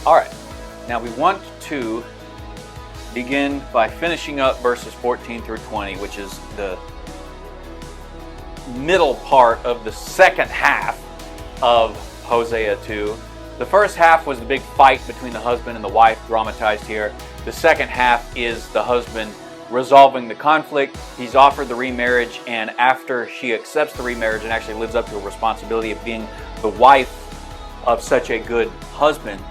All right, now we want to begin by finishing up verses 14 through 20, which is the middle part of the second half of Hosea 2. The first half was the big fight between the husband and the wife, dramatized here. The second half is the husband resolving the conflict. He's offered the remarriage, and after she accepts the remarriage and actually lives up to her responsibility of being the wife of such a good husband,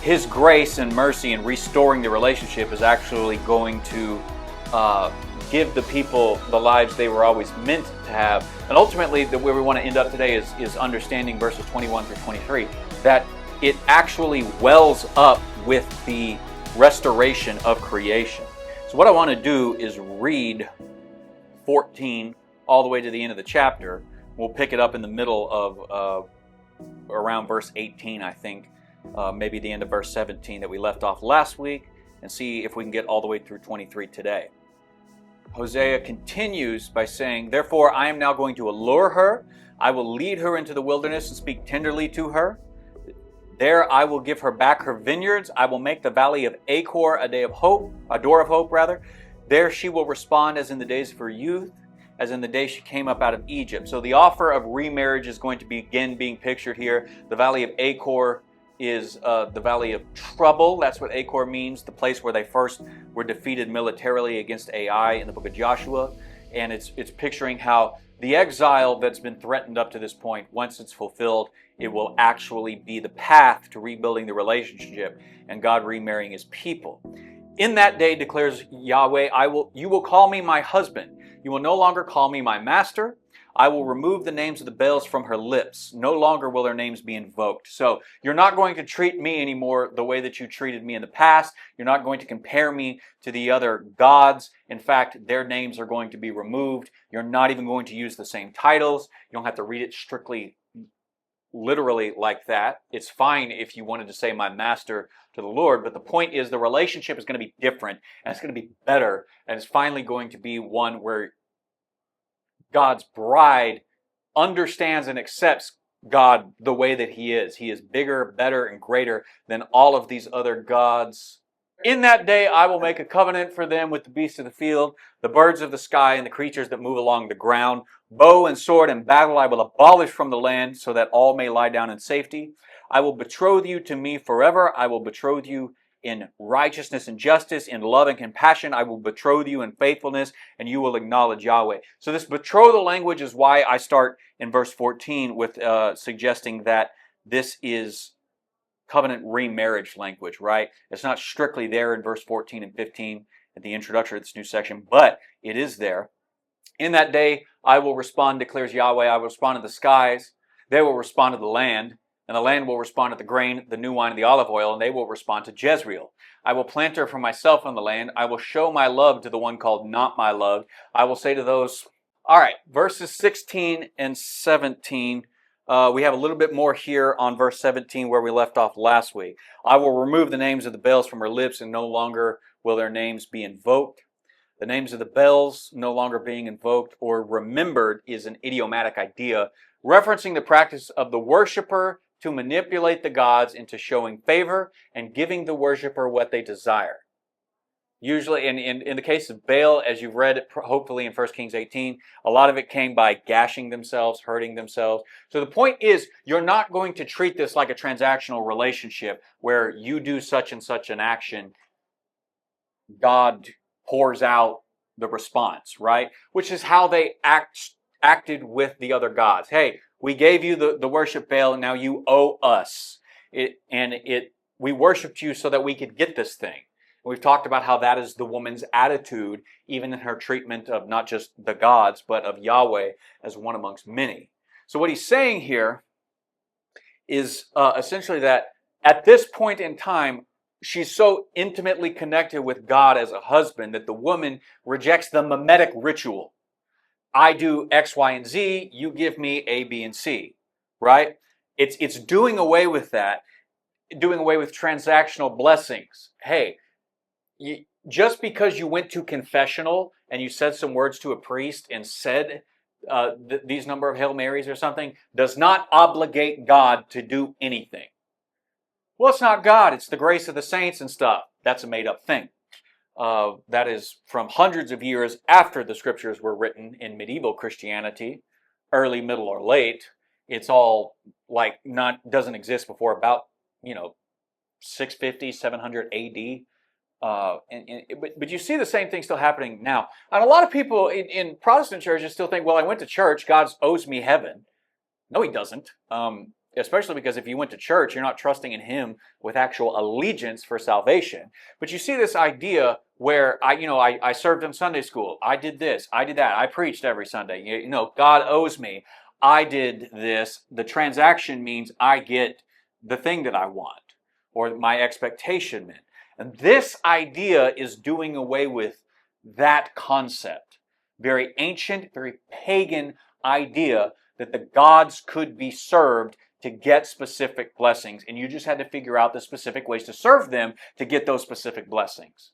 His grace and mercy in restoring the relationship is actually going to give the people the lives they were always meant to have. And ultimately, where we want to end up today is understanding verses 21 through 23, that it actually wells up with the restoration of creation. So what I want to do is read 14 all the way to the end of the chapter. We'll pick it up in the middle of around verse 18, I think. Maybe the end of verse 17 that we left off last week, and see if we can get all the way through 23 today. Hosea continues by saying, "Therefore I am now going to allure her. I will lead her into the wilderness and speak tenderly to her. There I will give her back her vineyards. I will make the valley of Achor a door of hope. There she will respond as in the days of her youth, as in the day she came up out of Egypt." So the offer of remarriage is going to begin being pictured here. The valley of Achor is the valley of trouble. That's what Achor means, the place where they first were defeated militarily against Ai in the book of Joshua. And it's picturing how the exile that's been threatened up to this point, once it's fulfilled, it will actually be the path to rebuilding the relationship and God remarrying His people. "In that day, declares Yahweh, you will call me my husband. You will no longer call me my master. I will remove the names of the Baals from her lips. No longer will their names be invoked." So you're not going to treat me anymore the way that you treated me in the past. You're not going to compare me to the other gods. In fact, their names are going to be removed. You're not even going to use the same titles. You don't have to read it strictly literally like that. It's fine if you wanted to say my master to the Lord, but the point is the relationship is going to be different, and it's going to be better, and it's finally going to be one where God's bride understands and accepts God the way that He is. He is bigger, better, and greater than all of these other gods. "In that day I will make a covenant for them with the beasts of the field, the birds of the sky, and the creatures that move along the ground. Bow and sword and battle I will abolish from the land, so that all may lie down in safety. I will betroth you to me forever. I will betroth you in righteousness and justice, in love and compassion. I will betroth you in faithfulness, and you will acknowledge Yahweh." So this betrothal language is why I start in verse 14 with suggesting that this is covenant remarriage language, right? It's not strictly there in verse 14 and 15 at the introduction of this new section, but it is there. "In that day I will respond, declares Yahweh. I will respond to the skies. They will respond to the land. And the land will respond to the grain, the new wine, and the olive oil, and they will respond to Jezreel. I will plant her for myself on the land. I will show my love to the one called not my love. I will say to those..." All right, verses 16 and 17. We have a little bit more here on verse 17 where we left off last week. "I will remove the names of the Baals from her lips, and no longer will their names be invoked." The names of the Baals no longer being invoked or remembered is an idiomatic idea, referencing the practice of the worshiper to manipulate the gods into showing favor and giving the worshiper what they desire. Usually, in the case of Baal, as you've read hopefully in 1 Kings 18, a lot of it came by gashing themselves, hurting themselves. So the point is, you're not going to treat this like a transactional relationship where you do such and such an action, God pours out the response, right? Which is how they acted with the other gods. Hey, we gave you the worship Baal, and now you owe us. We worshipped you so that we could get this thing. We've talked about how that is the woman's attitude, even in her treatment of not just the gods, but of Yahweh as one amongst many. So what he's saying here is essentially that at this point in time, she's so intimately connected with God as a husband that the woman rejects the mimetic ritual. I do X, Y, and Z, you give me A, B, and C, right? It's doing away with that, doing away with transactional blessings. Hey, just because you went to confessional and you said some words to a priest and said these number of Hail Marys or something, does not obligate God to do anything. Well, it's not God, it's the grace of the saints and stuff. That's a made-up thing. That is from hundreds of years after the scriptures were written in medieval Christianity, early, middle, or late. It's all doesn't exist before about 650, 700 AD. But you see the same thing still happening now. And a lot of people in Protestant churches still think, well, I went to church, God owes me heaven. No, he doesn't. Especially because if you went to church, you're not trusting in him with actual allegiance for salvation. But you see this idea where I served in Sunday school. I did this. I did that. I preached every Sunday. God owes me. I did this. The transaction means I get the thing that I want or my expectation meant. And this idea is doing away with that concept. Very ancient, very pagan idea that the gods could be served to get specific blessings, and you just had to figure out the specific ways to serve them to get those specific blessings.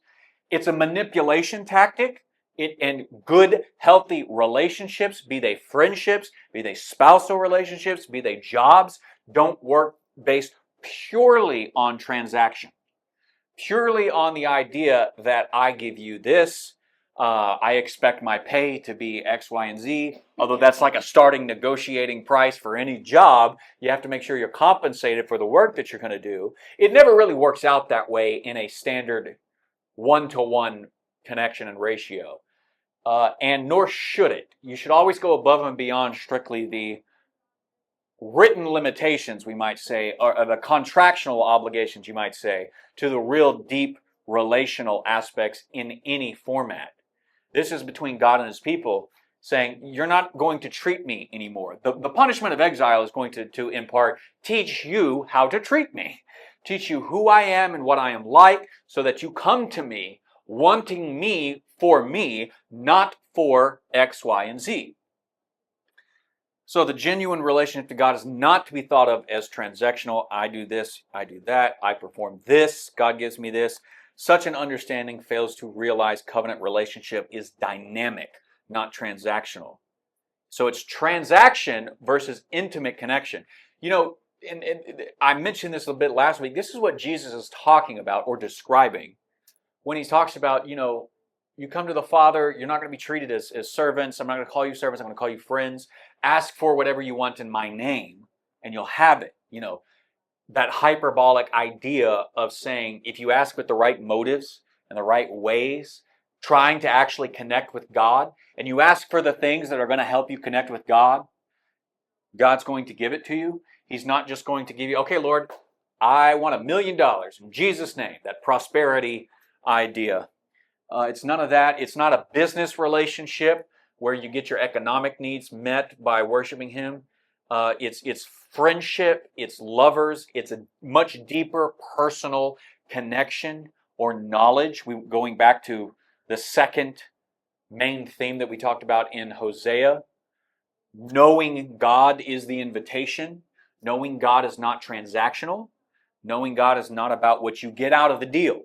It's a manipulation tactic, and good, healthy relationships, be they friendships, be they spousal relationships, be they jobs, don't work based purely on transaction, purely on the idea that I give you this, I expect my pay to be X, Y, and Z, although that's like a starting negotiating price for any job. You have to make sure you're compensated for the work that you're going to do. It never really works out that way in a standard one-to-one connection and ratio, and nor should it. You should always go above and beyond strictly the written limitations, we might say, or the contractual obligations, you might say, to the real deep relational aspects in any format. This is between God and his people saying, you're not going to treat me anymore. The punishment of exile is going to in part teach you how to treat me, teach you who I am and what I am like, so that you come to me wanting me, not for X, Y, and Z. So the genuine relationship to God is not to be thought of as transactional. I do this, I do that, I perform this, God gives me this. Such an understanding fails to realize covenant relationship is dynamic, not transactional. So it's transaction versus intimate connection. And I mentioned this a bit last week. This is what Jesus is talking about or describing when he talks about, you come to the Father, you're not going to be treated as servants. I'm not going to call you servants, I'm going to call you friends. Ask for whatever you want in my name, and you'll have it. That hyperbolic idea of saying, if you ask with the right motives and the right ways, trying to actually connect with God, and you ask for the things that are going to help you connect with God, God's going to give it to you. He's not just going to give you, okay, Lord, I want $1 million in Jesus' name, that prosperity idea. It's none of that. It's not a business relationship where you get your economic needs met by worshiping him. It's friendship, it's lovers, it's a much deeper personal connection or knowledge. Going back to the second main theme that we talked about in Hosea. Knowing God is the invitation. Knowing God is not transactional. Knowing God is not about what you get out of the deal.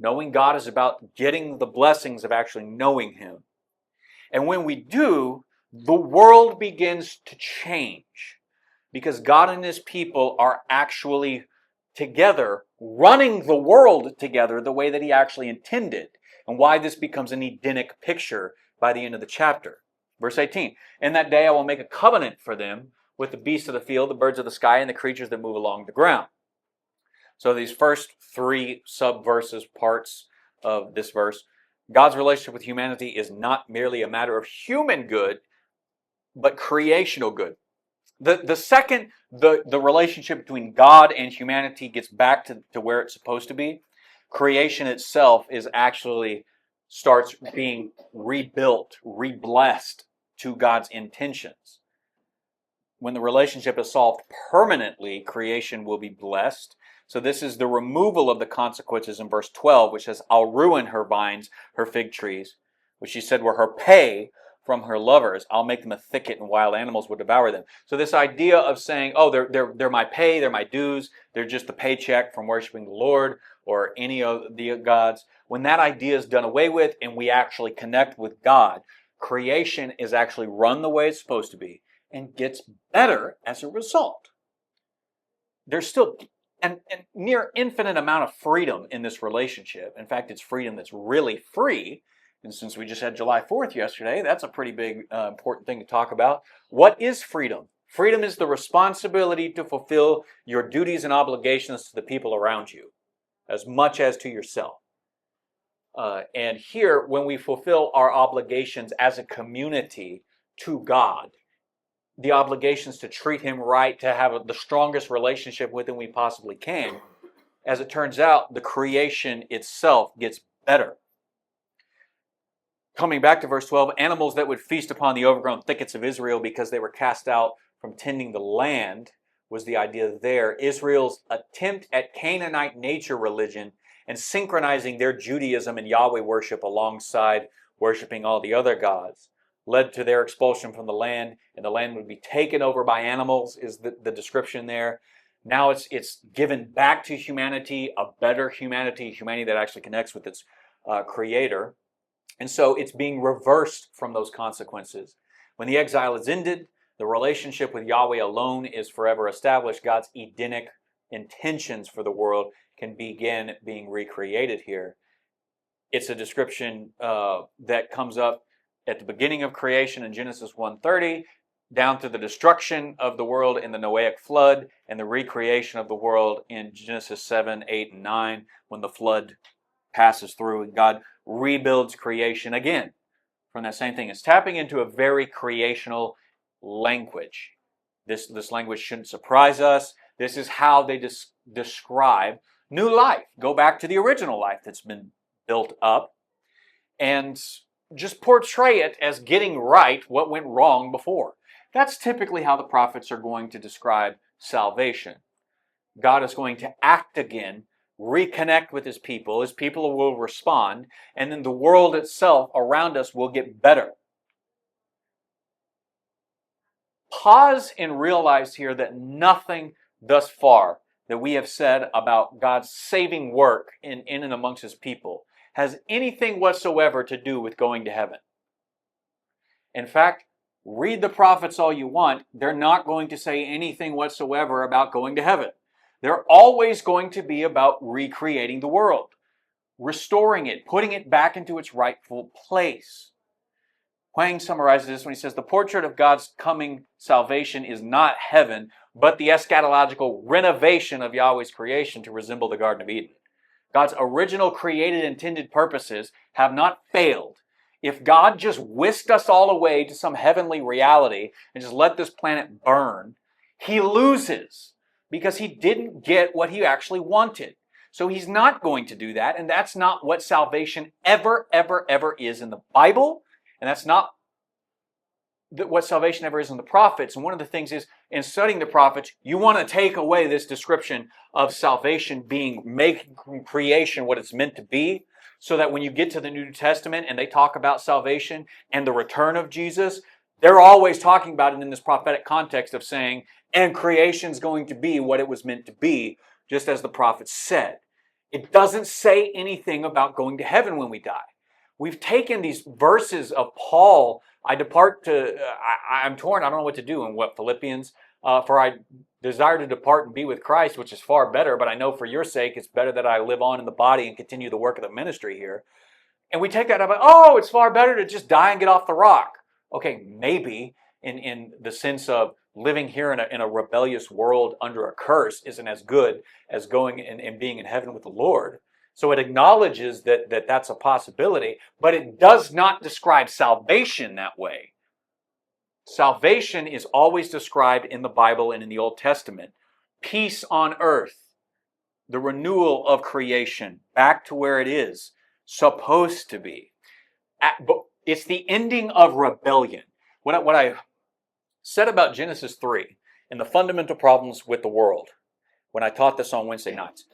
Knowing God is about getting the blessings of actually knowing him. And when we do, the world begins to change because God and his people are actually together, running the world together the way that he actually intended, and why this becomes an Edenic picture by the end of the chapter. Verse 18, in that day I will make a covenant for them with the beasts of the field, the birds of the sky, and the creatures that move along the ground. So these first three sub-verses, parts of this verse, God's relationship with humanity is not merely a matter of human good, but creational good. The second the relationship between God and humanity gets back to where it's supposed to be, creation itself is actually starts being rebuilt, reblessed to God's intentions. When the relationship is solved permanently, creation will be blessed. So this is the removal of the consequences in verse 12, which says, I'll ruin her vines, her fig trees, which she said were her pay from her lovers. I'll make them a thicket and wild animals will devour them. So this idea of saying, oh, they're my pay, they're my dues, they're just the paycheck from worshiping the Lord or any of the gods. When that idea is done away with and we actually connect with God, creation is actually run the way it's supposed to be and gets better as a result. There's still and near infinite amount of freedom in this relationship. In fact, it's freedom that's really free. And since we just had July 4th yesterday, that's a pretty big, important thing to talk about. What is freedom? Freedom is the responsibility to fulfill your duties and obligations to the people around you, as much as to yourself. And here, when we fulfill our obligations as a community to God, the obligations to treat Him right, to have the strongest relationship with Him we possibly can, as it turns out, the creation itself gets better. Coming back to verse 12, animals that would feast upon the overgrown thickets of Israel because they were cast out from tending the land was the idea there. Israel's attempt at Canaanite nature religion and synchronizing their Judaism and Yahweh worship alongside worshiping all the other gods led to their expulsion from the land, and the land would be taken over by animals, is the description there. Now it's given back to humanity, a better humanity that actually connects with its creator. And so it's being reversed from those consequences. When the exile is ended, the relationship with Yahweh alone is forever established. God's Edenic intentions for the world can begin being recreated here. It's a description that comes up at the beginning of creation in Genesis 1:30, down to the destruction of the world in the Noahic flood, and the recreation of the world in Genesis 7, 8, and 9, when the flood passes through and God rebuilds creation again from that same thing. It's tapping into a very creational language. This language shouldn't surprise us. This is how they describe new life. Go back to the original life that's been built up and just portray it as getting right what went wrong before. That's typically how the prophets are going to describe salvation. God is going to act again, reconnect with His people will respond, and then the world itself around us will get better. Pause and realize here that nothing thus far that we have said about God's saving work in and amongst His people has anything whatsoever to do with going to heaven. In fact, read the prophets all you want, they're not going to say anything whatsoever about going to heaven. They're always going to be about recreating the world, restoring it, putting it back into its rightful place. Huang summarizes this when he says, the portrait of God's coming salvation is not heaven, but the eschatological renovation of Yahweh's creation to resemble the Garden of Eden. God's original created intended purposes have not failed. If God just whisked us all away to some heavenly reality and just let this planet burn, He loses because He didn't get what He actually wanted. So He's not going to do that, and that's not what salvation ever is in the Bible, and that's not what salvation ever is in the prophets. And one of the things is, in studying the prophets, you want to take away this description of salvation being making creation what it's meant to be, so that when you get to the New Testament and they talk about salvation and the return of Jesus, they're always talking about it in this prophetic context of saying, and creation's going to be what it was meant to be, just as the prophets said. It doesn't say anything about going to heaven when we die. We've taken these verses of Paul, I'm torn, I don't know what to do in Philippians, for I desire to depart and be with Christ, which is far better, but I know for your sake it's better that I live on in the body and continue the work of the ministry here. And we take that up, it's far better to just die and get off the rock. Okay, maybe in the sense of living here in a rebellious world under a curse isn't as good as going and being in heaven with the Lord. So it acknowledges that that's a possibility, but it does not describe salvation that way. Salvation is always described in the Bible and in the Old Testament. Peace on earth, the renewal of creation, back to where it is supposed to be. But it's the ending of rebellion. What I said about Genesis 3 and the fundamental problems with the world, when I taught this on Wednesday nights,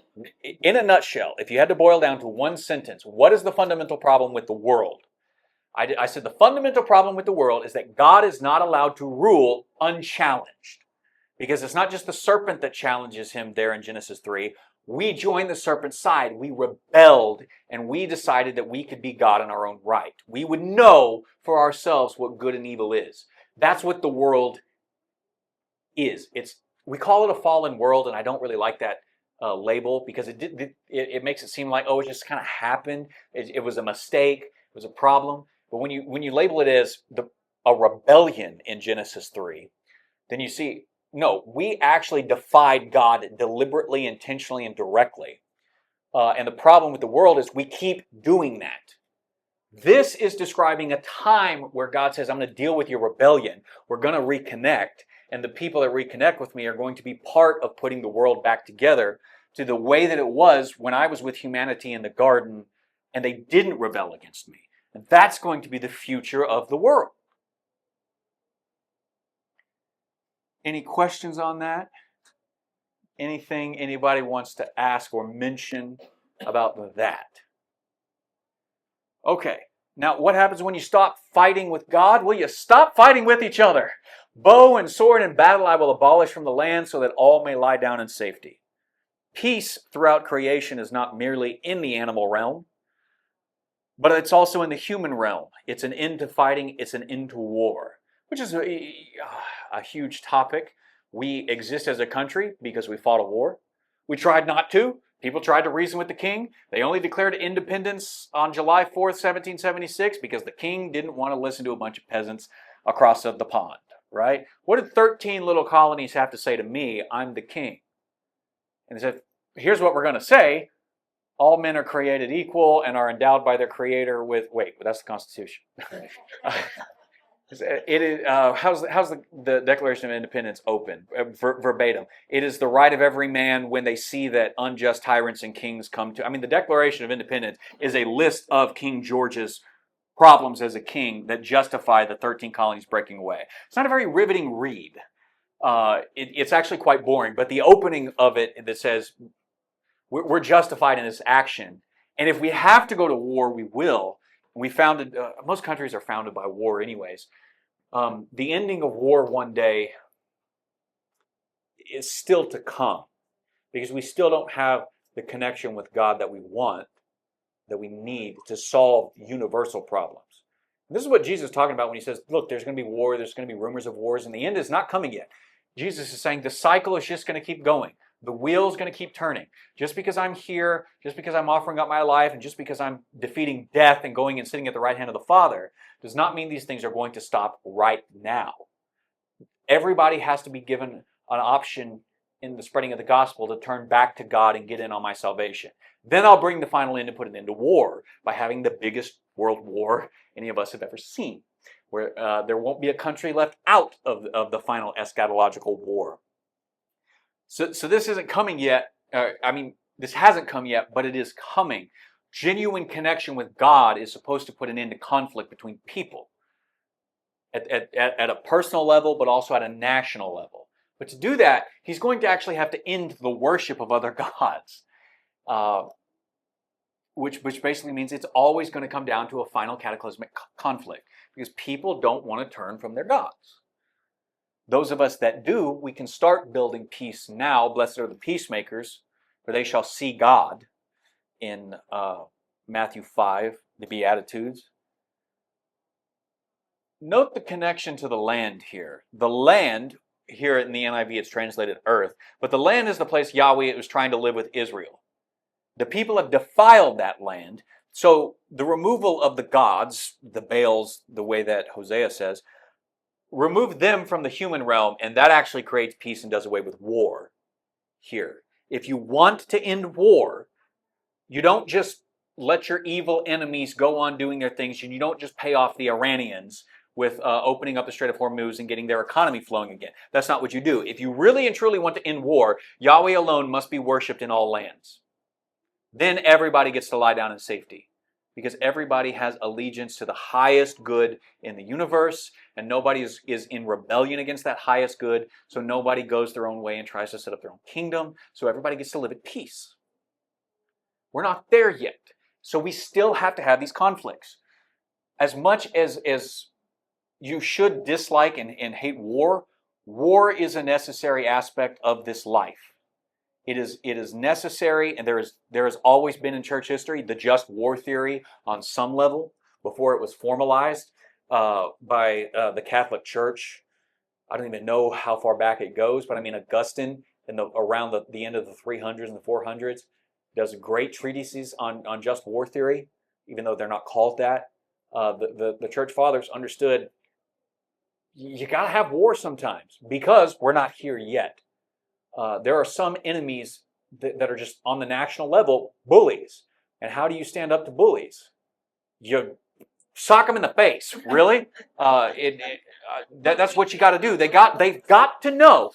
in a nutshell, if you had to boil down to one sentence, what is the fundamental problem with the world? I said the fundamental problem with the world is that God is not allowed to rule unchallenged. Because it's not just the serpent that challenges Him there in Genesis 3. We joined the serpent's side. We rebelled, and we decided that we could be God in our own right. We would know for ourselves what good and evil is. That's what the world is. We call it a fallen world, and I don't really like that label, because it makes it seem like, oh, it just kind of happened. It was a mistake. It was a problem. But when you label it as a rebellion in Genesis 3, then you see, no, we actually defied God deliberately, intentionally, and directly. And the problem with the world is we keep doing that. This is describing a time where God says, I'm going to deal with your rebellion. We're going to reconnect. And the people that reconnect with me are going to be part of putting the world back together to the way that it was when I was with humanity in the garden and they didn't rebel against me. And that's going to be the future of the world. Any questions on that? Anything anybody wants to ask or mention about that? Okay, now what happens when you stop fighting with God? Well, you stop fighting with each other. Bow and sword and battle I will abolish from the land so that all may lie down in safety. Peace throughout creation is not merely in the animal realm, but it's also in the human realm. It's an end to fighting, it's an end to war, which is a huge topic. We exist as a country because we fought a war. We tried not to. People tried to reason with the king. They only declared independence on July 4th, 1776, because the king didn't want to listen to a bunch of peasants across the pond, right? What did 13 little colonies have to say to me? I'm the king. And they said, here's what we're going to say. All men are created equal and are endowed by their creator with, wait, that's the Constitution. It is, how's the Declaration of Independence open? Verbatim. It is the right of every man when they see that unjust tyrants and kings come to... I mean, the Declaration of Independence is a list of King George's problems as a king that justify the 13 colonies breaking away. It's not a very riveting read. It's actually quite boring, but the opening of it that says we're justified in this action, and if we have to go to war, we will. We founded, most countries are founded by war anyways. The ending of war one day is still to come because we still don't have the connection with God that we want, that we need to solve universal problems. And this is what Jesus is talking about when he says, look, there's going to be war, there's going to be rumors of wars, and the end is not coming yet. Jesus is saying the cycle is just going to keep going. The wheel's going to keep turning. Just because I'm here, just because I'm offering up my life, and just because I'm defeating death and going and sitting at the right hand of the Father, does not mean these things are going to stop right now. Everybody has to be given an option in the spreading of the gospel to turn back to God and get in on my salvation. Then I'll bring the final end and put an end to war by having the biggest world war any of us have ever seen, where there won't be a country left out of the final eschatological war. So this isn't coming yet. This hasn't come yet, but it is coming. Genuine connection with God is supposed to put an end to conflict between people at a personal level, but also at a national level. But to do that, he's going to actually have to end the worship of other gods, which basically means it's always going to come down to a final cataclysmic conflict because people don't want to turn from their gods. Those of us that do, we can start building peace now. Blessed are the peacemakers, for they shall see God, in Matthew 5, the Beatitudes. Note the connection to the land here. The land, here in the NIV it's translated earth, but the land is the place Yahweh was trying to live with Israel. The people have defiled that land, so the removal of the gods, the Baals, the way that Hosea says, remove them from the human realm, and that actually creates peace and does away with war here. If you want to end war, you don't just let your evil enemies go on doing their things, and you don't just pay off the Iranians with opening up the Strait of Hormuz and getting their economy flowing again. That's not what you do. If you really and truly want to end war, Yahweh alone must be worshipped in all lands. Then everybody gets to lie down in safety, because everybody has allegiance to the highest good in the universe, and nobody is in rebellion against that highest good, so nobody goes their own way and tries to set up their own kingdom, so everybody gets to live at peace. We're not there yet, so we still have to have these conflicts. As much as you should dislike and hate war, war is a necessary aspect of this life. It is necessary, and there has always been in church history the just war theory on some level before it was formalized by the Catholic Church. I don't even know how far back it goes, but I mean Augustine around the end of the 300s and the 400s. Does great treatises on just war theory, even though they're not called that. The church fathers understood you got to have war sometimes because we're not here yet. There are some enemies that are just on the national level, bullies. And how do you stand up to bullies? You sock them in the face. Really? That's what you got to do. They've got to know.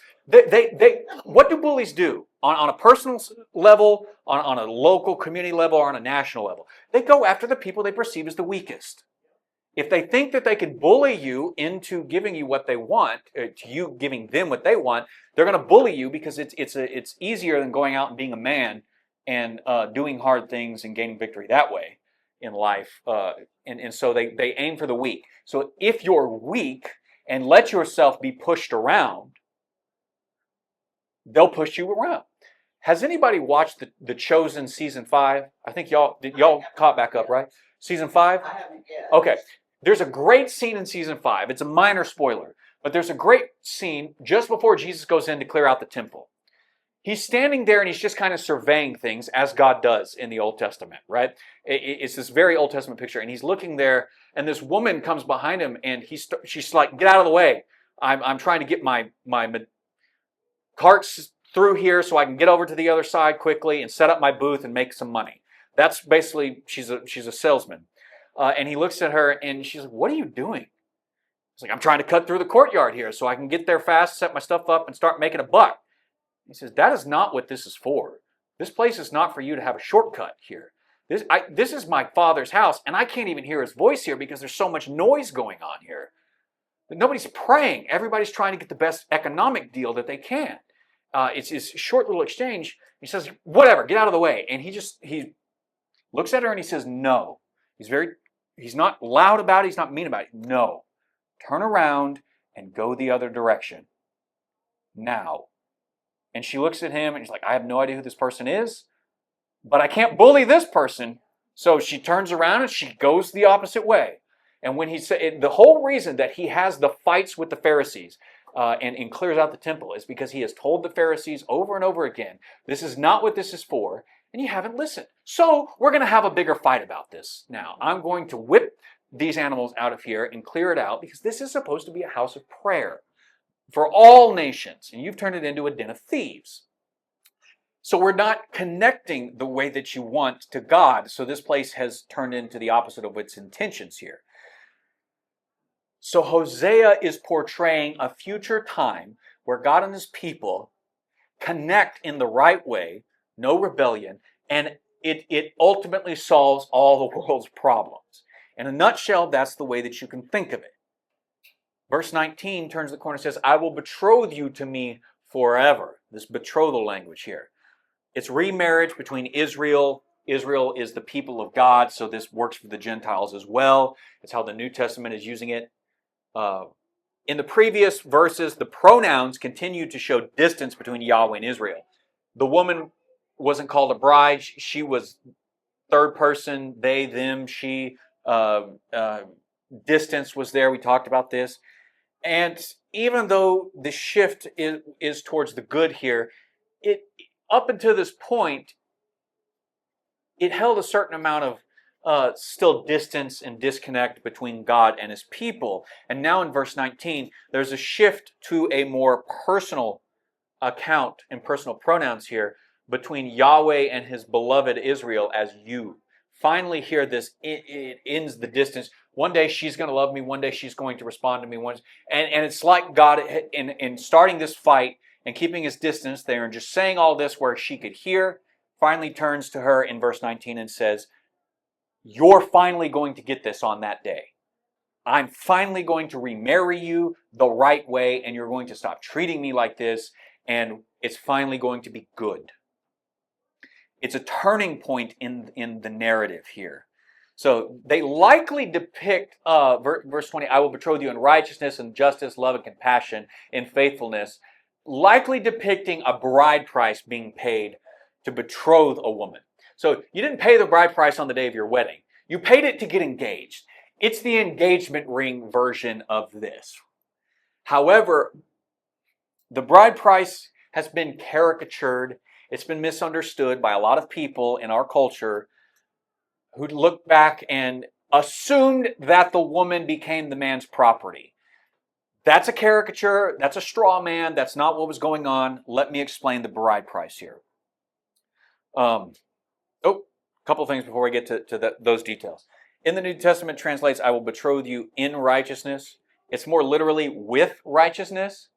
What do bullies do on a personal level, on a local community level, or on a national level? They go after the people they perceive as the weakest. If they think that they can bully you into giving you what they want, to you giving them what they want, they're going to bully you because it's easier than going out and being a man and doing hard things and gaining victory that way in life. And so they aim for the weak. So if you're weak and let yourself be pushed around, they'll push you around. Has anybody watched the Chosen season 5? I think y'all caught back up, right? Season 5? I haven't yet. Okay. There's a great scene in season 5. It's a minor spoiler, but there's a great scene just before Jesus goes in to clear out the temple. He's standing there and he's just kind of surveying things as God does in the Old Testament, right? It's this very Old Testament picture, and he's looking there, and this woman comes behind him, and she's like, "Get out of the way! I'm trying to get my carts through here so I can get over to the other side quickly and set up my booth and make some money." That's basically she's a salesman. And he looks at her and she's like, "What are you doing?" He's like, "I'm trying to cut through the courtyard here so I can get there fast, set my stuff up, and start making a buck." He says, "That is not what this is for. This place is not for you to have a shortcut here. This is my Father's house, and I can't even hear his voice here because there's so much noise going on here. Nobody's praying. Everybody's trying to get the best economic deal that they can." It's his short little exchange. He says, "Whatever, get out of the way." And he looks at her and he says, "No." He's not loud about it. He's not mean about it. "No. Turn around and go the other direction. Now." And she looks at him and she's like, "I have no idea who this person is, but I can't bully this person." So she turns around and she goes the opposite way. And when he said, the whole reason that he has the fights with the Pharisees and clears out the temple is because he has told the Pharisees over and over again, this is not what this is for. And you haven't listened. So we're going to have a bigger fight about this now. I'm going to whip these animals out of here and clear it out because this is supposed to be a house of prayer for all nations. And you've turned it into a den of thieves. So we're not connecting the way that you want to God. So this place has turned into the opposite of its intentions here. So Hosea is portraying a future time where God and his people connect in the right way, no rebellion, and it ultimately solves all the world's problems. In a nutshell, that's the way that you can think of it. Verse 19 turns the corner and says, "I will betroth you to me forever." This betrothal language here. It's remarriage between Israel. Israel is the people of God, so this works for the Gentiles as well. It's how the New Testament is using it. In the previous verses, the pronouns continue to show distance between Yahweh and Israel. The woman wasn't called a bride. She was third person, they, them, she. Distance was there. We talked about this. And even though the shift is towards the good here, up until this point, it held a certain amount of still distance and disconnect between God and his people. And now in verse 19, there's a shift to a more personal account and personal pronouns here between Yahweh and his beloved Israel as you. Finally here, it ends the distance. One day she's going to love me. One day she's going to respond to me. And it's like God, in starting this fight and keeping his distance there and just saying all this where she could hear, finally turns to her in verse 19 and says, "You're finally going to get this on that day. I'm finally going to remarry you the right way, and you're going to stop treating me like this, and it's finally going to be good." It's a turning point in the narrative here. So they likely depict, verse 20, "I will betroth you in righteousness and justice, love and compassion, in faithfulness," likely depicting a bride price being paid to betroth a woman. So you didn't pay the bride price on the day of your wedding. You paid it to get engaged. It's the engagement ring version of this. However, the bride price has been caricatured. It's been misunderstood by a lot of people in our culture who look back and assumed that the woman became the man's property. That's a caricature. That's a straw man. That's not what was going on. Let me explain the bride price here. A couple of things before we get to those details. In the New Testament translates, I will betroth you in righteousness. It's more literally with righteousness.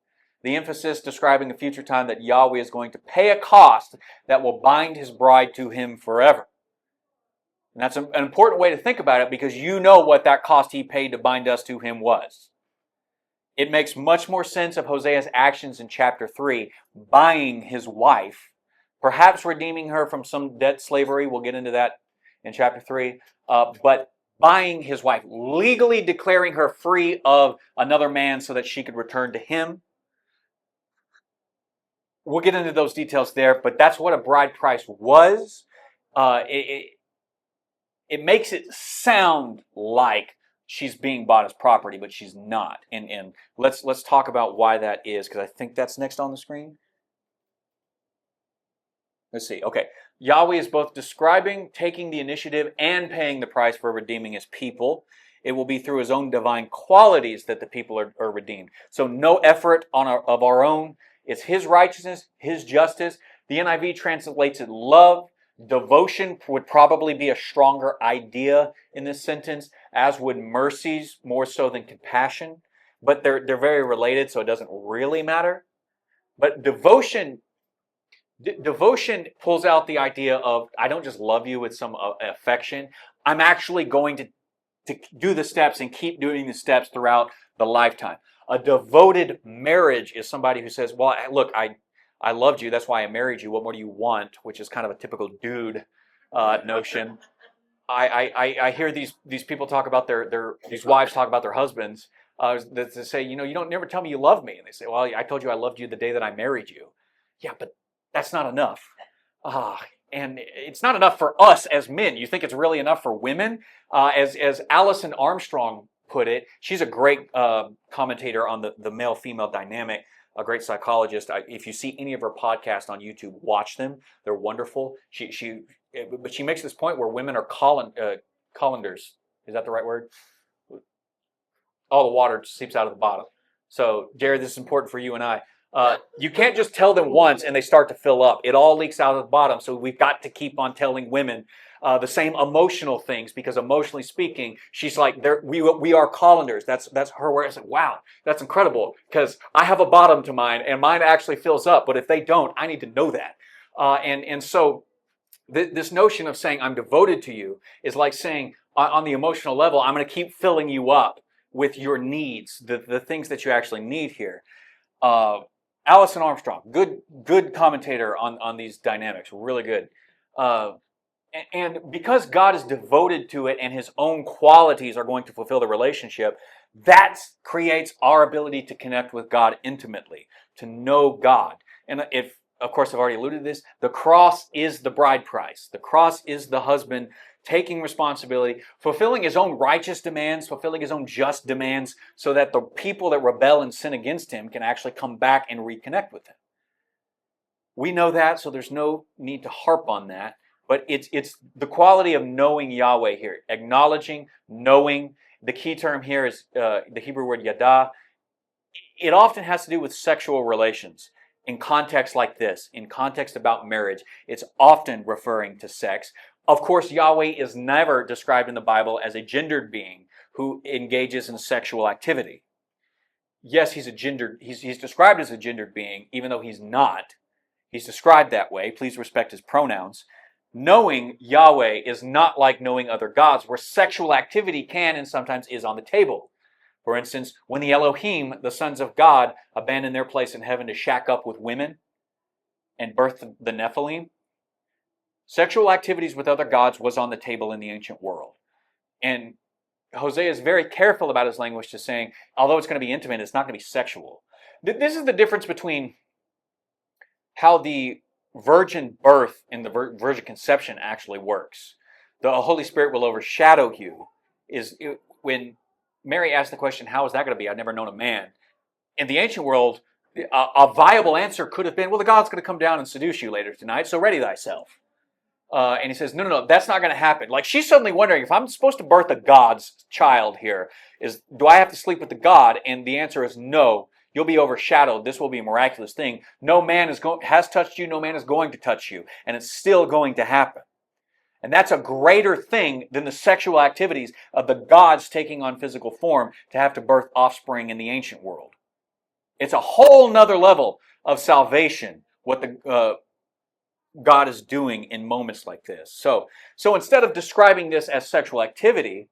The emphasis describing a future time that Yahweh is going to pay a cost that will bind his bride to him forever. And that's an important way to think about it, because you know what that cost he paid to bind us to him was. It makes much more sense of Hosea's actions in chapter 3, buying his wife, perhaps redeeming her from some debt slavery. We'll get into that in chapter 3. But buying his wife, legally declaring her free of another man so that she could return to him. We'll get into those details there, but that's what a bride price was. It makes it sound like she's being bought as property, but she's not. And let's talk about why that is, because I think that's next on the screen. Let's see. Okay. Yahweh is both describing, taking the initiative, and paying the price for redeeming his people. It will be through his own divine qualities that the people are redeemed. So no effort of our own. It's his righteousness, his justice. The NIV translates it love. Devotion would probably be a stronger idea in this sentence, as would mercies, more so than compassion. But they're very related, so it doesn't really matter. But devotion pulls out the idea of, I don't just love you with some affection. I'm actually going to do the steps and keep doing the steps throughout the lifetime. A devoted marriage is somebody who says, well, look, I loved you, that's why I married you. What more do you want? Which is kind of a typical dude notion. I hear these people talk about these wives talk about their husbands. That say, you don't never tell me you love me. And they say, well, I told you I loved you the day that I married you. Yeah, but that's not enough. And it's not enough for us as men. You think it's really enough for women? As Allison Armstrong put it, she's a great commentator on the male-female dynamic, a great psychologist. If you see any of her podcasts on YouTube, watch them. They're wonderful. But she makes this point where women are colanders. Is that the right word? All the water seeps out of the bottom. So, Jared, this is important for you and I. You can't just tell them once and they start to fill up. It all leaks out of the bottom. So we've got to keep on telling women the same emotional things, because emotionally speaking, she's like, we are colanders. That's her word. I said, wow, that's incredible, because I have a bottom to mine and mine actually fills up. But if they don't, I need to know that. And so this notion of saying I'm devoted to you is like saying on the emotional level, I'm going to keep filling you up with your needs, the things that you actually need here. Allison Armstrong, good commentator on these dynamics, really good. And because God is devoted to it and his own qualities are going to fulfill the relationship, that creates our ability to connect with God intimately, to know God. And if, of course, I've already alluded to this, the cross is the bride price. The cross is the husband taking responsibility, fulfilling his own righteous demands, fulfilling his own just demands, so that the people that rebel and sin against him can actually come back and reconnect with him. We know that, so there's no need to harp on that. But it's the quality of knowing Yahweh here, acknowledging, knowing. The key term here is the Hebrew word yada. It often has to do with sexual relations. In context like this, in context about marriage, it's often referring to sex. Of course, Yahweh is never described in the Bible as a gendered being who engages in sexual activity. Yes, he's described as a gendered being, even though he's not. He's described that way. Please respect his pronouns. Knowing Yahweh is not like knowing other gods, where sexual activity can and sometimes is on the table. For instance, when the Elohim, the sons of God, abandoned their place in heaven to shack up with women and birth the Nephilim, sexual activities with other gods was on the table in the ancient world. And Hosea is very careful about his language to saying, although it's going to be intimate, it's not going to be sexual. This is the difference between how the virgin birth and the virgin conception actually works. The Holy Spirit will overshadow you. When Mary asked the question, how is that going to be? I've never known a man. In the ancient world, A viable answer could have been, well, the God's going to come down and seduce you later tonight, so ready thyself. And he says, no, that's not going to happen. Like, she's suddenly wondering, if I'm supposed to birth a God's child here, do I have to sleep with the God? And the answer is no. You'll be overshadowed. This will be a miraculous thing. No man has touched you. No man is going to touch you. And it's still going to happen. And that's a greater thing than the sexual activities of the gods taking on physical form to have to birth offspring in the ancient world. It's a whole nother level of salvation, what the God is doing in moments like this. So instead of describing this as sexual activity,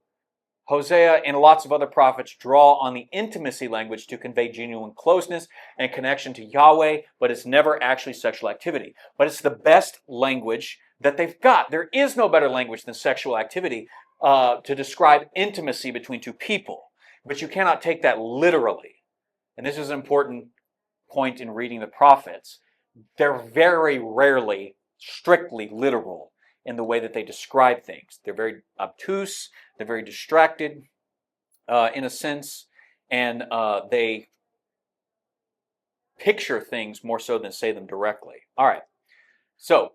Hosea and lots of other prophets draw on the intimacy language to convey genuine closeness and connection to Yahweh, but it's never actually sexual activity. But it's the best language that they've got. There is no better language than sexual activity to describe intimacy between two people. But you cannot take that literally. And this is an important point in reading the prophets. They're very rarely strictly literal in the way that they describe things. They're very obtuse, they're very distracted in a sense, and they picture things more so than say them directly. All right, so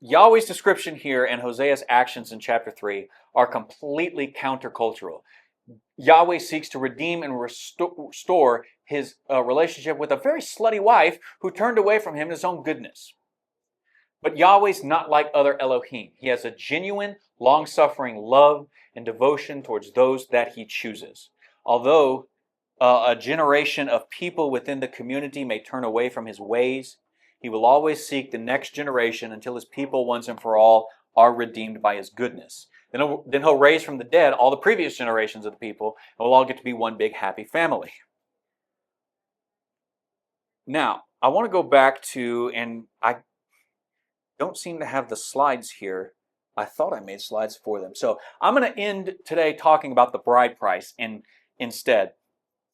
Yahweh's description here and Hosea's actions in chapter 3 are completely countercultural. Yahweh seeks to redeem and restore his relationship with a very slutty wife who turned away from him in his own goodness. But Yahweh's not like other Elohim. He has a genuine, long-suffering love and devotion towards those that he chooses. Although a generation of people within the community may turn away from his ways, he will always seek the next generation until his people once and for all are redeemed by his goodness. Then he'll raise from the dead all the previous generations of the people, and we'll all get to be one big happy family. Now, I want to go back to, and I don't seem to have the slides here. I thought I made slides for them. So I'm going to end today talking about the bride price instead,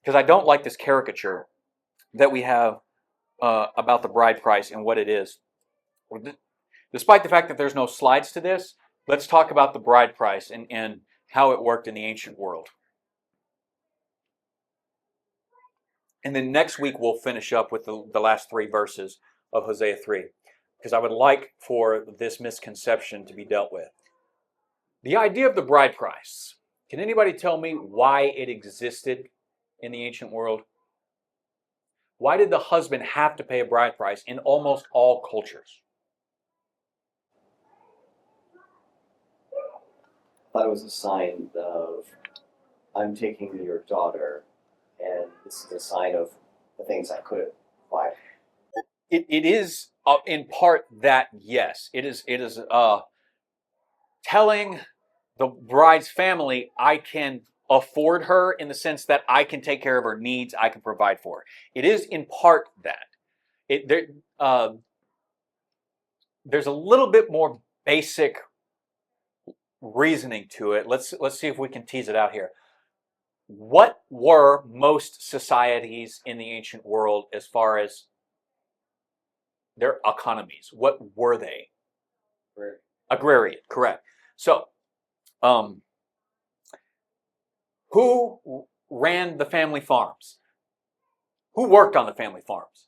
because I don't like this caricature that we have about the bride price and what it is. Despite the fact that there's no slides to this, let's talk about the bride price and how it worked in the ancient world. And then next week we'll finish up with the last 3 verses of Hosea 3, because I would like for this misconception to be dealt with. The idea of the bride price. Can anybody tell me why it existed in the ancient world? Why did the husband have to pay a bride price in almost all cultures? I thought it was a sign of, I'm taking your daughter, and this is a sign of the things I could provide. It is in part that, yes. It is telling the bride's family, I can afford her in the sense that I can take care of her needs, I can provide for her. It is in part that. There's a little bit more basic reasoning to it. Let's see if we can tease it out here. What were most societies in the ancient world as far as their economies? What were they? Agrarian, correct. So, who ran the family farms? Who worked on the family farms?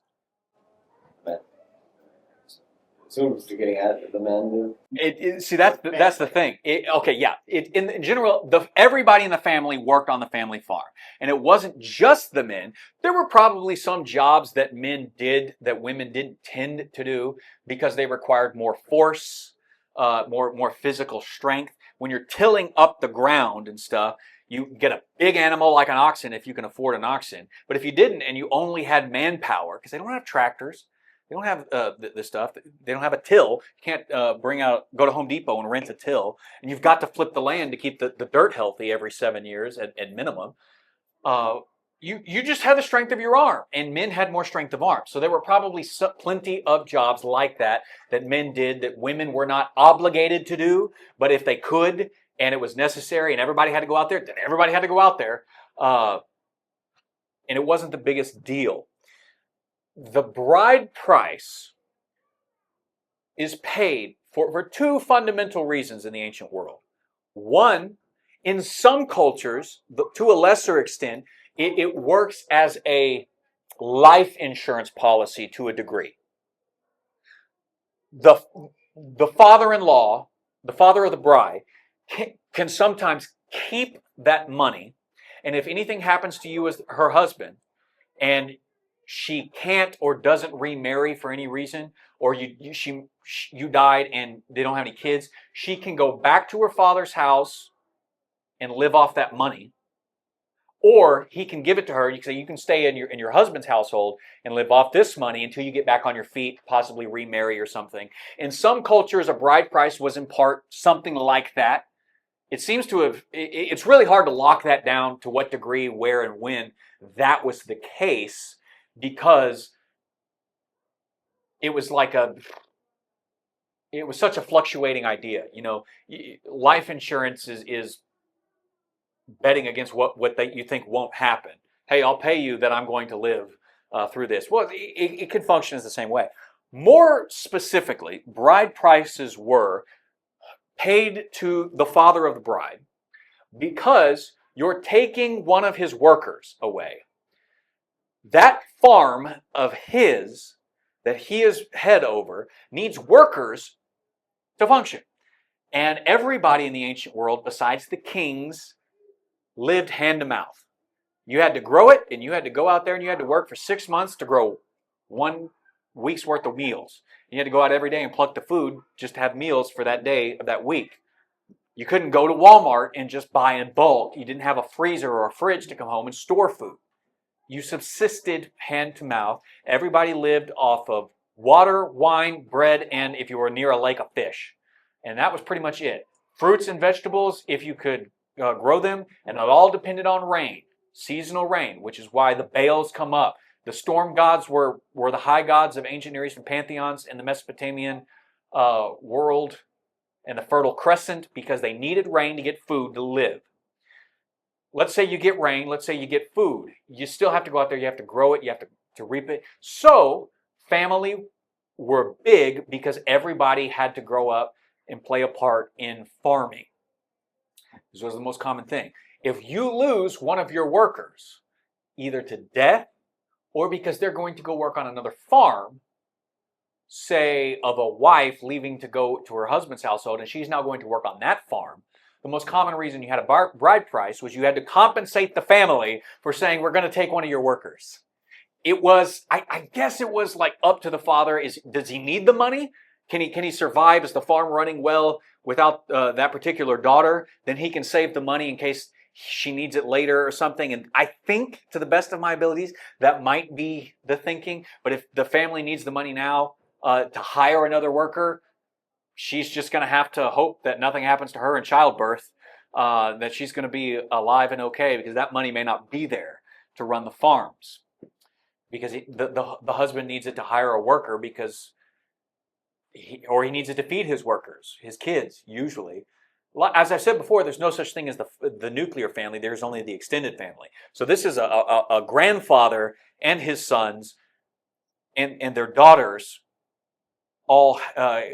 So was getting at the men do? See, that's the thing. In general, everybody in the family worked on the family farm. And it wasn't just the men. There were probably some jobs that men did that women didn't tend to do because they required more force, more physical strength. When you're tilling up the ground and stuff, you get a big animal like an oxen if you can afford an oxen. But if you didn't and you only had manpower, because they don't have tractors, they don't have this stuff. They don't have a till. You can't go to Home Depot and rent a till. And you've got to flip the land to keep the dirt healthy every 7 years at minimum. You just had the strength of your arm, and men had more strength of arm. So there were probably plenty of jobs like that men did that women were not obligated to do. But if they could and it was necessary and everybody had to go out there, then everybody had to go out there. And it wasn't the biggest deal. The bride price is paid for 2 fundamental reasons in the ancient world. One, in some cultures, to a lesser extent, it works as a life insurance policy to a degree. The, the father-in-law, the father of the bride, can sometimes keep that money, and if anything happens to you as her husband, and she can't or doesn't remarry for any reason, or you died and they don't have any kids, she can go back to her father's house and live off that money. Or he can give it to her. You can say, you can stay in your husband's household and live off this money until you get back on your feet, possibly remarry or something. In some cultures, a bride price was in part something like that. It seems to have, it's really hard to lock that down to what degree, where, and when that was the case, because it was it was such a fluctuating idea. You know, life insurance is betting against what you think won't happen. Hey, I'll pay you that I'm going to live through this. Well, it can function as the same way. More specifically, bride prices were paid to the father of the bride because you're taking one of his workers away. That farm of his that he is head over needs workers to function. And everybody in the ancient world, besides the kings, lived hand to mouth. You had to grow it, and you had to go out there and you had to work for 6 months to grow 1 week's worth of meals. You had to go out every day and pluck the food just to have meals for that day of that week. You couldn't go to Walmart and just buy in bulk. You didn't have a freezer or a fridge to come home and store food. You subsisted hand to mouth. Everybody lived off of water, wine, bread, and if you were near a lake, a fish. And that was pretty much it. Fruits and vegetables, if you could grow them, and it all depended on rain, seasonal rain, which is why the Baals come up. The storm gods were the high gods of ancient Near Eastern pantheons in the Mesopotamian world and the Fertile Crescent, because they needed rain to get food to live. Let's say you get rain, let's say you get food. You still have to go out there, you have to grow it, you have to reap it. So family were big because everybody had to grow up and play a part in farming. This was the most common thing. If you lose one of your workers, either to death or because they're going to go work on another farm, say of a wife leaving to go to her husband's household and she's now going to work on that farm, the most common reason you had a bride price was you had to compensate the family for saying, we're going to take one of your workers. It was, I guess it was like up to the father. Does he need the money? Can he survive? Is the farm running well without that particular daughter? Then he can save the money in case she needs it later or something. And I think, to the best of my abilities, that might be the thinking. But if the family needs the money now to hire another worker, she's just going to have to hope that nothing happens to her in childbirth, that she's going to be alive and okay, because that money may not be there to run the farms. Because the husband needs it to hire a worker because he needs it to feed his workers, his kids, usually. As I said before, there's no such thing as the nuclear family. There's only the extended family. So this is a grandfather and his sons and their daughters, all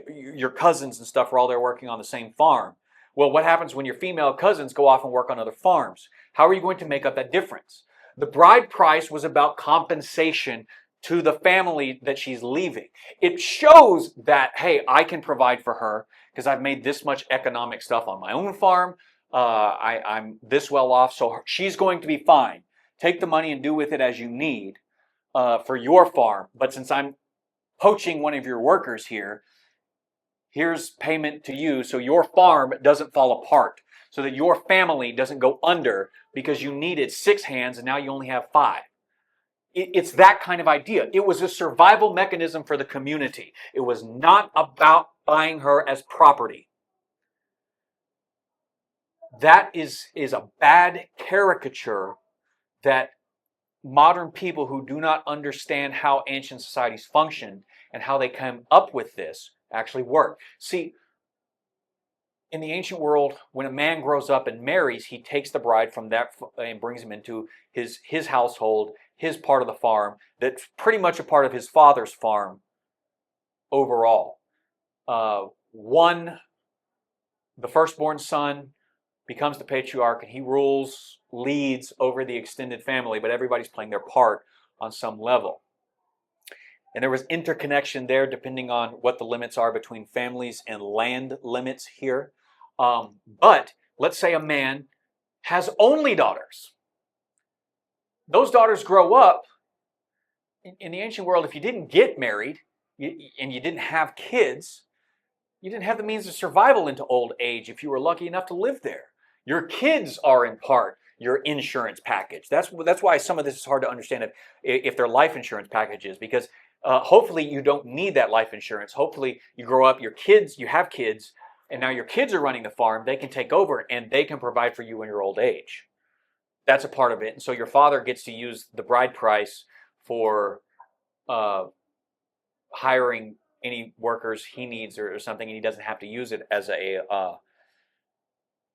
your cousins and stuff are all there working on the same farm. Well, what happens when your female cousins go off and work on other farms? How are you going to make up that difference? The bride price was about compensation to the family that she's leaving. It shows that, hey, I can provide for her because I've made this much economic stuff on my own farm. I'm this well off, so she's going to be fine. Take the money and do with it as you need for your farm. But since I'm poaching one of your workers here, here's payment to you so your farm doesn't fall apart, so that your family doesn't go under because you needed 6 hands and now you only have 5. It's that kind of idea. It was a survival mechanism for the community. It was not about buying her as property. That is a bad caricature that modern people who do not understand how ancient societies functioned and how they came up with this actually work. See, in the ancient world, when a man grows up and marries, he takes the bride from that and brings him into his household, his part of the farm, that's pretty much a part of his father's farm overall. The firstborn son becomes the patriarch, and he rules, leads over the extended family, but everybody's playing their part on some level. And there was interconnection there depending on what the limits are between families and land limits here. But let's say a man has only daughters. Those daughters grow up. In the ancient world, if you didn't get married and you didn't have kids, you didn't have the means of survival into old age if you were lucky enough to live there. Your kids are in part your insurance package. That's why some of this is hard to understand if they're life insurance packages, because hopefully you don't need that life insurance. Hopefully you grow up, you have kids, and now your kids are running the farm. They can take over and they can provide for you in your old age. That's a part of it. And so your father gets to use the bride price for hiring any workers he needs or something, and he doesn't have to use it as a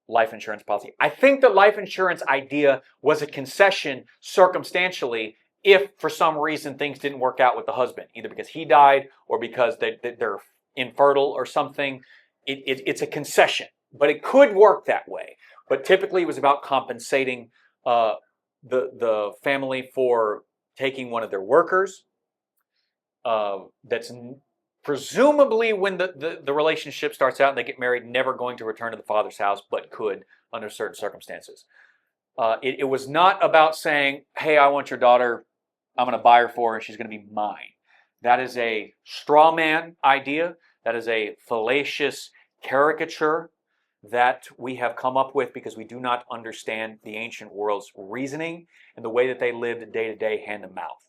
life insurance policy. I think the life insurance idea was a concession circumstantially if for some reason things didn't work out with the husband, either because he died or because they're infertile or something. It's a concession, but it could work that way. But typically it was about compensating the family for taking one of their workers. That's presumably when the relationship starts out and they get married, never going to return to the father's house, but could under certain circumstances. It was not about saying, hey, I want your daughter, I'm going to buy her for her, and she's going to be mine. That is a straw man idea. That is a fallacious caricature that we have come up with because we do not understand the ancient world's reasoning and the way that they lived day to day, hand to mouth.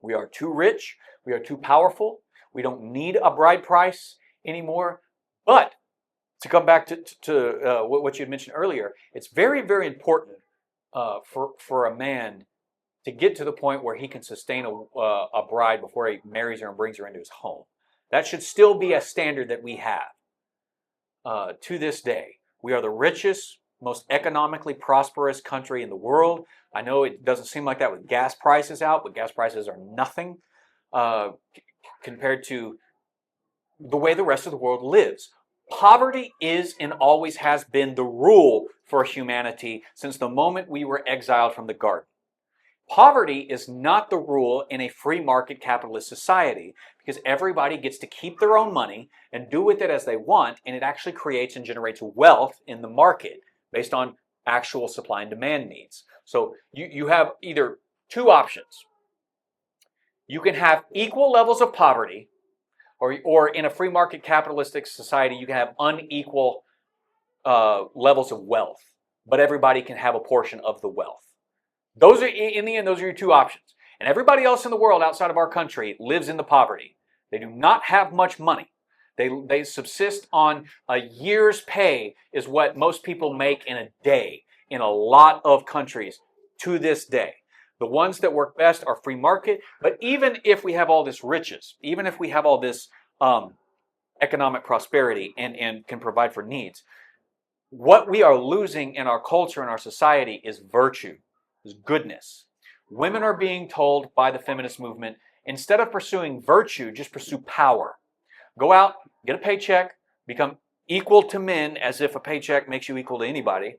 We are too rich. We are too powerful. We don't need a bride price anymore. But to come back to what you had mentioned earlier, it's very, very important for a man to get to the point where he can sustain a bride before he marries her and brings her into his home. That should still be a standard that we have to this day. We are the richest, most economically prosperous country in the world. I know it doesn't seem like that with gas prices out, but gas prices are nothing compared to the way the rest of the world lives. Poverty is and always has been the rule for humanity since the moment we were exiled from the garden. Poverty is not the rule in a free market capitalist society because everybody gets to keep their own money and do with it as they want, and it actually creates and generates wealth in the market based on actual supply and demand needs. So you have either two options. You can have equal levels of poverty, or in a free market capitalistic society, you can have unequal levels of wealth, but everybody can have a portion of the wealth. Those are, in the end, those are your two options. And everybody else in the world outside of our country lives in the poverty. They do not have much money. They subsist on a year's pay is what most people make in a day in a lot of countries to this day. The ones that work best are free market. But even if we have all this riches, even if we have all this economic prosperity and can provide for needs, what we are losing in our culture and our society is virtue, is goodness. Women are being told by the feminist movement, instead of pursuing virtue, just pursue power. Go out, get a paycheck, become equal to men as if a paycheck makes you equal to anybody.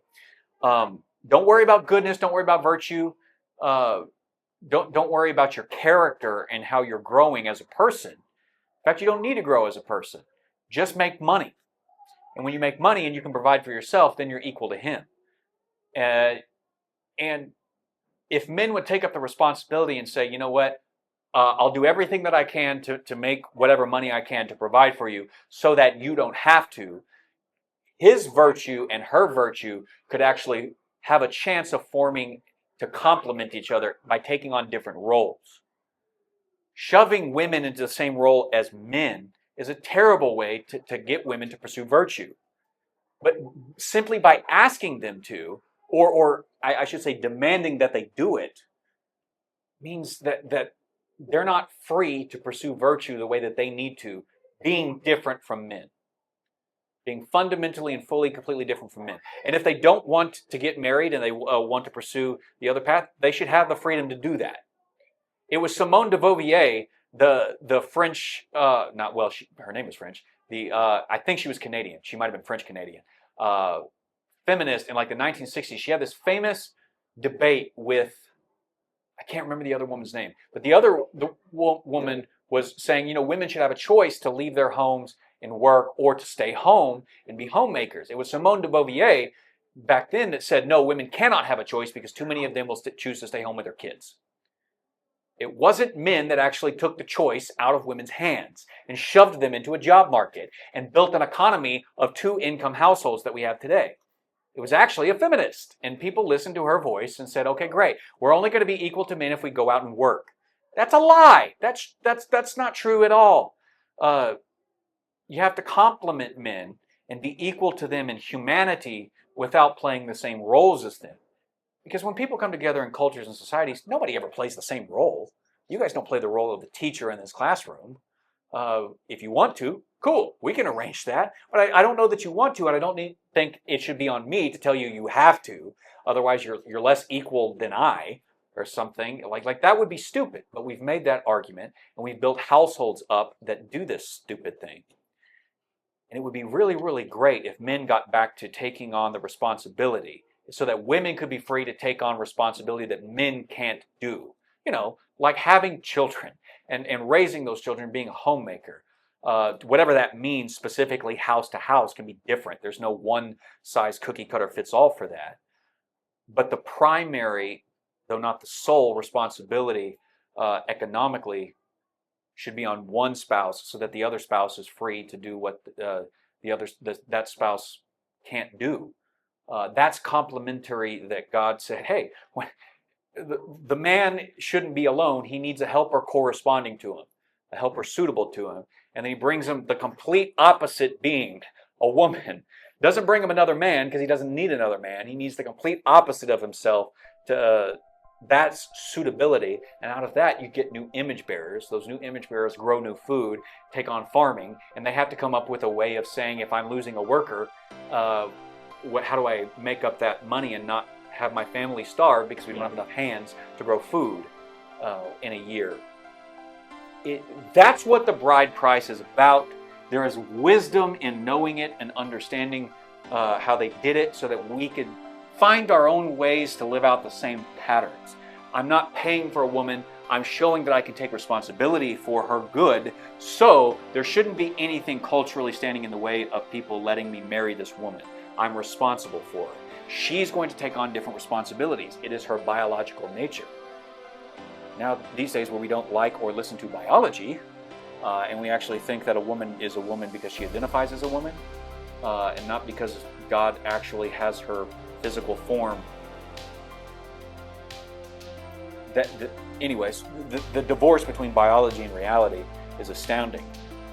Don't worry about goodness. Don't worry about virtue. Don't worry about your character and how you're growing as a person. In fact, you don't need to grow as a person. Just make money. And when you make money and you can provide for yourself, then you're equal to him. And if men would take up the responsibility and say, you know what, I'll do everything that I can to make whatever money I can to provide for you so that you don't have to, his virtue and her virtue could actually have a chance of forming to complement each other by taking on different roles. Shoving women into the same role as men is a terrible way to get women to pursue virtue. But simply by asking them to, or I should say demanding that they do it, means that they're not free to pursue virtue the way that they need to, being different from men. Being fundamentally and fully, completely different from men. And if they don't want to get married and they want to pursue the other path, they should have the freedom to do that. It was Simone de Beauvoir, the French, her name was French. I think she was Canadian. She might have been French-Canadian. Feminist in like the 1960s. She had this famous debate with I can't remember the other woman's name, but the woman was saying, women should have a choice to leave their homes and work or to stay home and be homemakers. It was Simone de Beauvoir back then that said, no, women cannot have a choice because too many of them will choose to stay home with their kids. It wasn't men that actually took the choice out of women's hands and shoved them into a job market and built an economy of two-income households that we have today. It was actually a feminist, and people listened to her voice and said, okay, great, we're only going to be equal to men if we go out and work. That's a lie. That's not true at all. You have to complement men and be equal to them in humanity without playing the same roles as them. Because when people come together in cultures and societies, nobody ever plays the same role. You guys don't play the role of the teacher in this classroom. If you want to, cool, we can arrange that. But I don't know that you want to, and I don't think it should be on me to tell you you have to. Otherwise, you're less equal than I, or something. Like that would be stupid. But we've made that argument, and we've built households up that do this stupid thing. And it would be really, really great if men got back to taking on the responsibility so that women could be free to take on responsibility that men can't do. Like having children and raising those children, being a homemaker. Whatever that means specifically, house to house can be different. There's no one size cookie cutter fits all for that. But the primary, though not the sole responsibility economically should be on one spouse so that the other spouse is free to do what that spouse can't do. That's complementary that God said, hey, when the man shouldn't be alone. He needs a helper corresponding to him, a helper suitable to him. And then he brings him the complete opposite being, a woman. Doesn't bring him another man because he doesn't need another man. He needs the complete opposite of himself to that's suitability. And out of that, you get new image bearers. Those new image bearers grow new food, take on farming, and they have to come up with a way of saying, if I'm losing a worker, how do I make up that money and not have my family starve because we don't have enough hands to grow food in a year? That's what the bride price is about. There is wisdom in knowing it and understanding how they did it so that we could find our own ways to live out the same patterns. I'm not paying for a woman. I'm showing that I can take responsibility for her good. So there shouldn't be anything culturally standing in the way of people letting me marry this woman. I'm responsible for her. She's going to take on different responsibilities. It is her biological nature. Now, these days where we don't like or listen to biology, and we actually think that a woman is a woman because she identifies as a woman, and not because God actually has her physical form. Anyways, the divorce between biology and reality is astounding.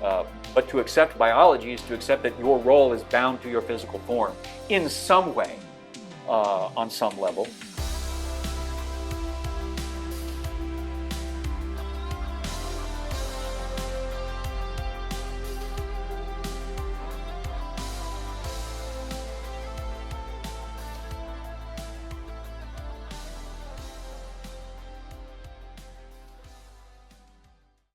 But to accept biology is to accept that your role is bound to your physical form in some way, on some level.